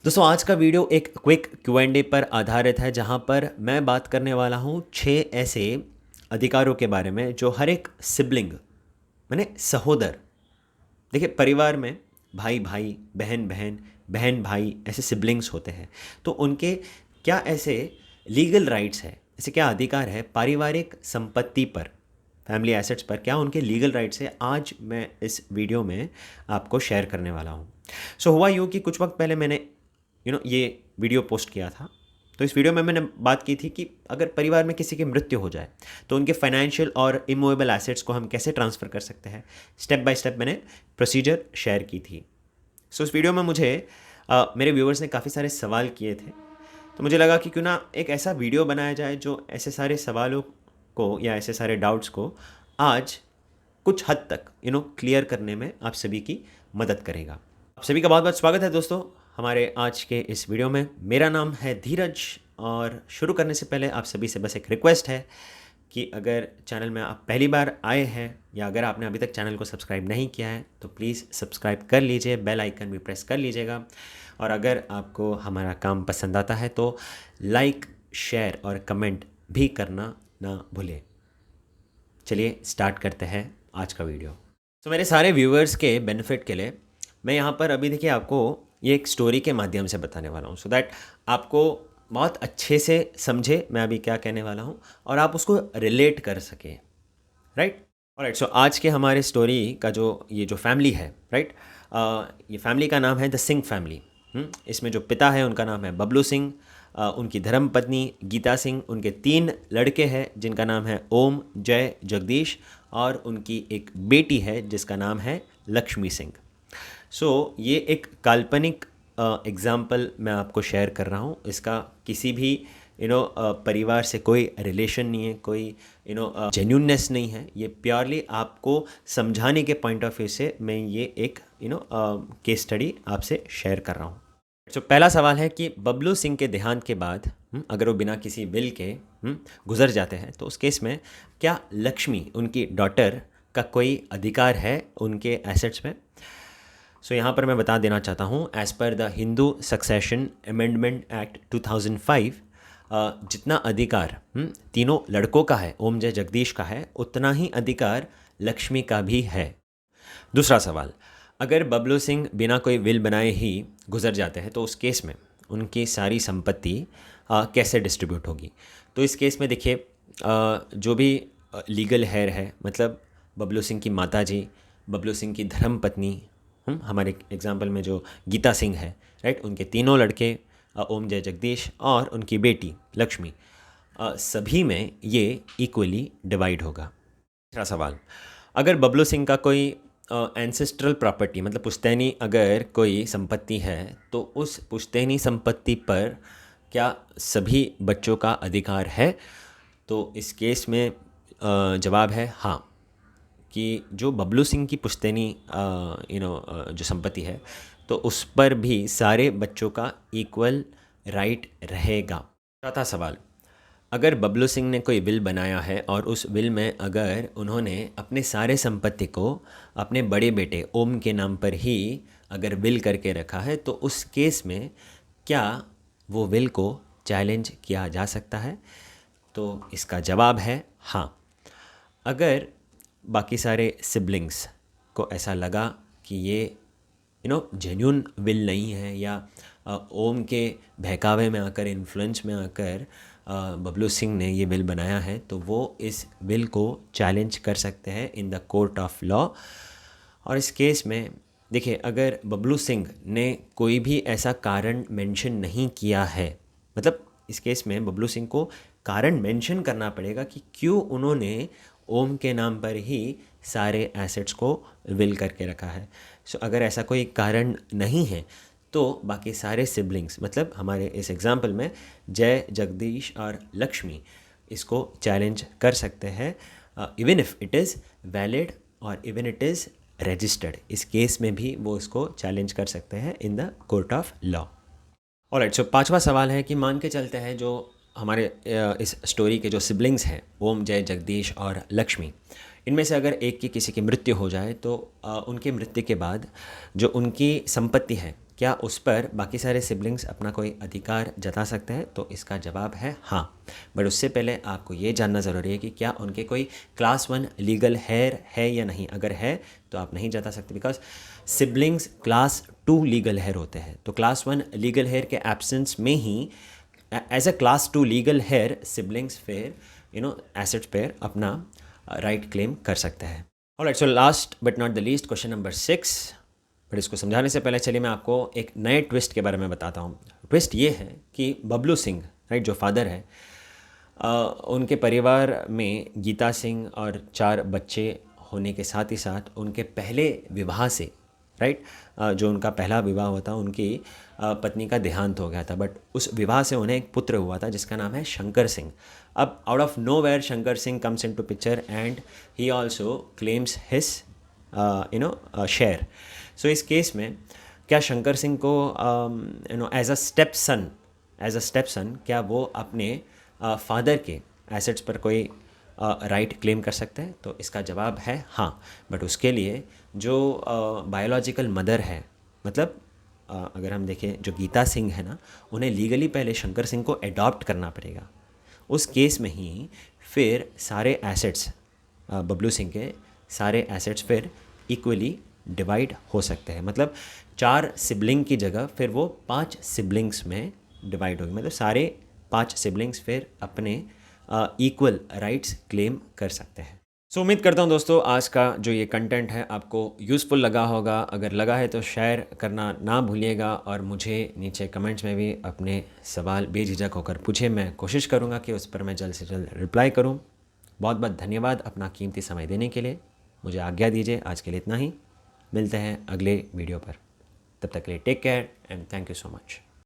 दोस्तों आज का वीडियो एक क्विक Q&A पर आधारित है जहां पर मैं बात करने वाला हूं 6 ऐसे अधिकारों के बारे में जो हर एक सिबलिंग माने सहोदर। देखिए परिवार में भाई भाई बहन बहन बहन भाई ऐसे सिबलिंग्स होते हैं, तो उनके क्या ऐसे लीगल राइट्स है, ऐसे क्या अधिकार है पारिवारिक संपत्ति पर, फैमिली एसेट्स पर, क्या उनके लीगल राइट्स है, आज मैं इस वीडियो में आपको शेयर करने वाला हूँ। सो हुआ यूँ कि कुछ वक्त पहले मैंने ये वीडियो पोस्ट किया था। तो इस वीडियो में मैंने बात की थी कि अगर परिवार में किसी की मृत्यु हो जाए तो उनके फाइनेंशियल और इमूवेबल एसेट्स को हम कैसे ट्रांसफ़र कर सकते हैं, स्टेप बाय स्टेप मैंने प्रोसीजर शेयर की थी। सो इस वीडियो में मुझे मेरे व्यूवर्स ने काफ़ी सारे सवाल किए थे, तो मुझे लगा कि क्यों ना एक ऐसा वीडियो बनाया जाए जो ऐसे सारे सवालों को या ऐसे सारे डाउट्स को आज कुछ हद तक क्लियर करने में आप सभी की मदद करेगा। आप सभी का बहुत बहुत स्वागत है दोस्तों हमारे आज के इस वीडियो में। मेरा नाम है धीरज और शुरू करने से पहले आप सभी से बस एक रिक्वेस्ट है कि अगर चैनल में आप पहली बार आए हैं या अगर आपने अभी तक चैनल को सब्सक्राइब नहीं किया है तो प्लीज़ सब्सक्राइब कर लीजिए, बेल आइकन भी प्रेस कर लीजिएगा। और अगर आपको हमारा काम पसंद आता है तो लाइक, शेयर और कमेंट भी करना ना भूलें। चलिए स्टार्ट करते हैं आज का वीडियो। तो मेरे सारे व्यूअर्स के बेनिफिट के लिए मैं यहाँ पर अभी देखिए आपको ये एक स्टोरी के माध्यम से बताने वाला हूँ, सो दैट आपको बहुत अच्छे से समझे मैं अभी क्या कहने वाला हूँ और आप उसको रिलेट कर सकें, राइट। ऑलराइट, सो आज के हमारे स्टोरी का जो फैमिली है, राइट, ये फैमिली का नाम है द सिंह फैमिली। इसमें जो पिता है उनका नाम है बबलू सिंह, उनकी धर्म पत्नी गीता सिंह, उनके 3 लड़के हैं जिनका नाम है ओम, जय, जगदीश, और उनकी एक बेटी है जिसका नाम है लक्ष्मी सिंह। सो ये एक काल्पनिक एग्ज़ाम्पल मैं आपको शेयर कर रहा हूँ। इसका किसी भी परिवार से कोई रिलेशन नहीं है, कोई जेन्यूननेस नहीं है। ये प्योरली आपको समझाने के पॉइंट ऑफ व्यू से मैं ये एक केस स्टडी आपसे शेयर कर रहा हूँ। तो पहला सवाल है कि बबलू सिंह के देहांत के बाद अगर वो बिना किसी विल के गुजर जाते हैं तो उस केस में क्या लक्ष्मी, उनकी डॉटर, का कोई अधिकार है उनके एसेट्स में। सो यहाँ पर मैं बता देना चाहता हूँ, as per the Hindu succession amendment act 2005, जितना अधिकार तीनों लड़कों का है, ओम, जय, जगदीश का है, उतना ही अधिकार लक्ष्मी का भी है। दूसरा सवाल, अगर बबलू सिंह बिना कोई विल बनाए ही गुजर जाते हैं तो उस केस में उनकी सारी संपत्ति कैसे डिस्ट्रीब्यूट होगी। तो इस केस में देखिए जो भी लीगल हेयर है, मतलब बबलू सिंह की माता जी, बबलू सिंह की धर्म पत्नी, हमारे एग्जांपल में जो गीता सिंह है, राइट, उनके तीनों लड़के ओम, जय, जगदीश और उनकी बेटी लक्ष्मी, सभी में ये इक्वली डिवाइड होगा। तीसरा सवाल, अगर बबलू सिंह का कोई एंसेस्ट्रल प्रॉपर्टी, मतलब पुश्तैनी अगर कोई संपत्ति है तो उस पुश्तैनी संपत्ति पर क्या सभी बच्चों का अधिकार है। तो इस केस में जवाब है हाँ, कि जो बबलू सिंह की पुश्तैनी जो संपत्ति है तो उस पर भी सारे बच्चों का इक्वल राइट रहेगा। चौथा सवाल, अगर बबलू सिंह ने कोई विल बनाया है और उस विल में अगर उन्होंने अपने सारे संपत्ति को अपने बड़े बेटे ओम के नाम पर ही अगर विल करके रखा है तो उस केस में क्या वो विल को चैलेंज किया जा सकता है। तो इसका जवाब है हाँ। अगर बाकी सारे सिबलिंग्स को ऐसा लगा कि ये जेन्यून विल नहीं है या ओम के बहकावे में आकर, इन्फ्लुएंस में आकर बबलू सिंह ने ये विल बनाया है, तो वो इस विल को चैलेंज कर सकते हैं in the court of law. और इस केस में देखिए, अगर बबलू सिंह ने कोई भी ऐसा कारण मेंशन नहीं किया है, मतलब इस केस में बबलू सिंह को कारण मेंशन करना पड़ेगा कि क्यों उन्होंने ओम के नाम पर ही सारे एसेट्स को विल करके रखा है। सो अगर ऐसा कोई कारण नहीं है तो बाकी सारे सिबलिंग्स, मतलब हमारे इस एग्जाम्पल में जय, जगदीश और लक्ष्मी, इसको चैलेंज कर सकते हैं, even if it is valid और इवन इट इज़ रजिस्टर्ड। इस केस में भी वो इसको चैलेंज कर सकते हैं in the court of law. Alright, so पांचवा सवाल है कि मान के चलते हैं जो हमारे इस स्टोरी के जो सिबलिंग्स हैं, ओम, जय, जगदीश और लक्ष्मी, इनमें से अगर एक की किसी की मृत्यु हो जाए तो उनकी मृत्यु के बाद जो उनकी संपत्ति है, क्या उस पर बाकी सारे सिबलिंग्स अपना कोई अधिकार जता सकते हैं? तो इसका जवाब है हाँ। बट उससे पहले आपको ये जानना ज़रूरी है कि क्या उनके कोई क्लास 1 लीगल हेयर है या नहीं। अगर है तो आप नहीं जता सकते, because siblings class 2 legal heir होते हैं। तो क्लास 1 लीगल हेयर के एब्सेंस में ही as a class 2 legal heir siblings फिर एसेट्स पर अपना राइट क्लेम कर सकते हैं। Alright, so last but not the least, question number 6। But इसको समझाने से पहले चलिए मैं आपको एक नए ट्विस्ट के बारे में बताता हूँ। ट्विस्ट ये है कि बबलू सिंह, राइट, जो फादर है, उनके परिवार में गीता सिंह और 4 बच्चे होने के साथ ही साथ उनके पहले विवाह से, राइट, जो उनका पहला विवाह हुआ था, उनकी पत्नी का देहांत हो गया था। बट उस विवाह से उन्हें एक पुत्र हुआ था जिसका नाम है शंकर सिंह। अब out of nowhere Shankar Singh comes into picture and he also claims his share. So इस केस में क्या शंकर सिंह को एज अ स्टेप सन क्या वो अपने फादर के एसेट्स पर कोई राइट क्लेम कर सकते हैं? तो इसका जवाब है हाँ। बट उसके लिए जो बायोलॉजिकल मदर है, मतलब अगर हम देखें जो गीता सिंह है ना, उन्हें लीगली पहले शंकर सिंह को अडॉप्ट करना पड़ेगा। उस केस में ही फिर सारे एसेट्स, बबलू सिंह के सारे एसेट्स फिर इक्वली डिवाइड हो सकते हैं। मतलब 4 सिबलिंग की जगह फिर वो 5 सिबलिंग्स में डिवाइड होगी। मतलब सारे 5 सिबलिंग्स फिर अपने इक्वल राइट्स क्लेम कर सकते हैं। सो उम्मीद करता हूँ दोस्तों आज का जो ये कंटेंट है आपको यूज़फुल लगा होगा। अगर लगा है तो शेयर करना ना भूलिएगा और मुझे नीचे कमेंट्स में भी अपने सवाल बेझिझक होकर पूछे। मैं कोशिश करूँगा कि उस पर मैं जल्द से जल्द रिप्लाई करूँ। बहुत बहुत धन्यवाद अपना कीमती समय देने के लिए। मुझे आज्ञा दीजिए, आज के लिए इतना ही। मिलते हैं अगले वीडियो पर। तब तक के लिए take care and thank you so much.